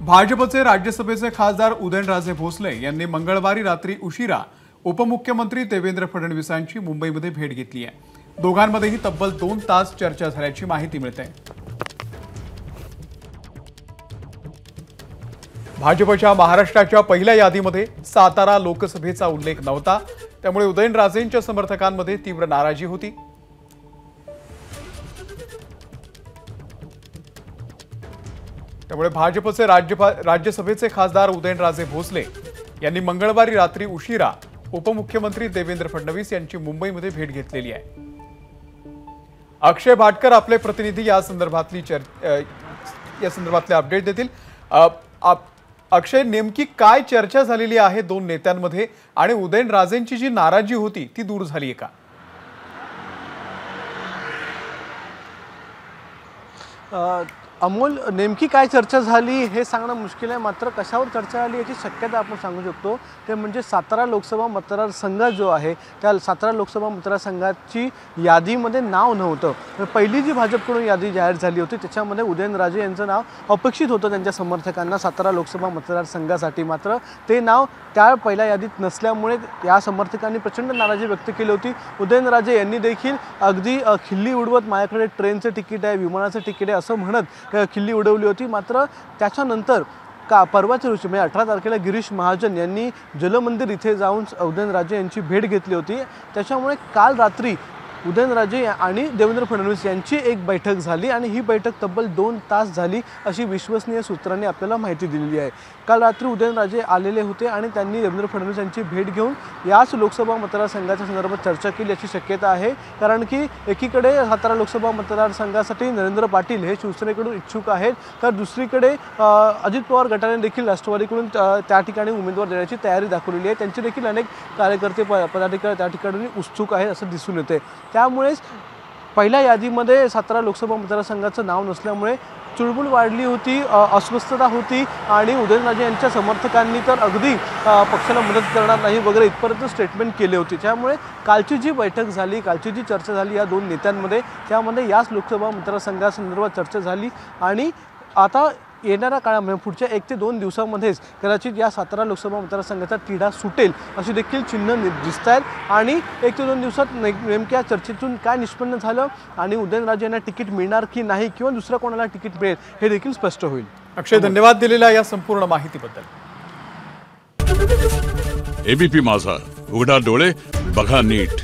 भाजपचे राज्यसभेचे खासदार उदयनराजे भोसले यांनी मंगळवारी रात्री उशिरा उपमुख्यमंत्री देवेंद्र फडणवीसांची मुंबईमध्ये भेट घेतली आहे। दोघांमध्येही तब्बल 2 तास चर्चा झाल्याची माहिती मिळते। भाजपच्या महाराष्ट्राच्या पहिल्या यादीमध्ये सातारा लोकसभेचा उल्लेख नव्हता, त्यामुळे उदयनराजेंच्या समर्थकांमध्ये तीव्र नाराजी होती। त्यामुळे भाजपचे राज्यसभेचे खासदार उदयनराजे भोसले यांनी मंगळवारी रात्री उशिरा उपमुख्यमंत्री देवेंद्र फडणवीस यांची मुंबईमध्ये भेट घेतलेली आहे। अक्षय भाटकर आपले प्रतिनिधी या संदर्भातले अपडेट देतील। अक्षय, नेमकी काय चर्चा झालेली आहे दोन नेत्यांमध्ये आणि उदयनराजेंची जी नाराजी होती ती दूर झाली आहे का? अमोल, नेमकी काय चर्चा झाली हे सांगणं मुश्किल आहे, मात्र कशावर चर्चा झाली याची शक्यता आपण सांगू शकतो। ते म्हणजे सातारा लोकसभा मतदारसंघ जो आहे त्या सातारा लोकसभा मतदारसंघाची यादीमध्ये नाव नव्हतं। पहिली जी भाजपकडून यादी जाहीर झाली होती त्याच्यामध्ये उदयनराजे यांचं नाव अपेक्षित होतं त्यांच्या समर्थकांना सातारा लोकसभा मतदारसंघासाठी, मात्र ते नाव त्या पहिल्या यादीत नसल्यामुळे या समर्थकांनी प्रचंड नाराजी व्यक्त केली होती। उदयनराजे यांनी देखील अगदी खिल्ली उडवत माझ्याकडे ट्रेनचं तिकीट आहे, विमानाचं तिकीट आहे असं म्हणत खिल्ली उडवली होती। मात्र त्याच्यानंतर परवाच्या दिवशी म्हणजे 18 तारखेला गिरीश महाजन यांनी जलमंदिर इथे जाऊन उदयनराजे यांची भेट घेतली होती। त्याच्यामुळे काल रात्री उदयनराजे आणि देवेंद्र फडणवीस यांची एक बैठक झाली आणि ही बैठक तब्बल 2 तास झाली अशी विश्वसनीय सूत्रांनी आपल्याला माहिती दिलेली आहे। काल रात्री उदयनराजे आलेले होते आणि त्यांनी देवेंद्र फडणवीस यांची भेट घेऊन याच लोकसभा मतदारसंघाच्या संदर्भात चर्चा केली याची शक्यता आहे, कारण की एकीकडे सातारा लोकसभा मतदारसंघासाठी नरेंद्र पाटील हे शिवसेनेकडून इच्छुक आहेत, तर दुसरीकडे अजित पवार गटाने देखील राष्ट्रवादीकडून त्या ठिकाणी उमेदवार देण्याची तयारी दाखवलेली आहे। त्यांचे देखील अनेक कार्यकर्ते पदाधिकारी त्या ठिकाणी उत्सुक आहेत असं दिसून येते। त्यामुळेच पहिल्या यादीमध्ये सातारा लोकसभा मतदारसंघाचं नाव नसल्यामुळे चुळबुळ वाढली होती, अस्वस्थता होती आणि उदयनराजे यांच्या समर्थकांनी तर अगदी पक्षाला मदत करणार नाही वगैरे इथपर्यंत स्टेटमेंट केले होते। त्यामुळे कालची जी बैठक झाली, कालची जी चर्चा झाली या दोन नेत्यांमध्ये, त्यामध्ये याच लोकसभा मतदारसंघासंदर्भात चर्चा झाली आणि आता येणाऱ्या काळामध्ये पुढच्या 1 ते 2 दिवसांमध्येच कदाचित या सातारा लोकसभा मतदारसंघाचा तिढा सुटेल अशी देखील चिन्ह दिसत आहेत आणि 1 ते 2 दिवसात नेमक्या चर्चेतून काय निष्पन्न झालं आणि उदयनराजे यांना तिकीट मिळणार की नाही किंवा दुसऱ्या कोणाला तिकीट मिळेल हे देखील स्पष्ट होईल। अक्षय, धन्यवाद दिलेल्या या संपूर्ण माहितीबद्दल। एबीपी माझा, उघडा डोळे बघा नीट।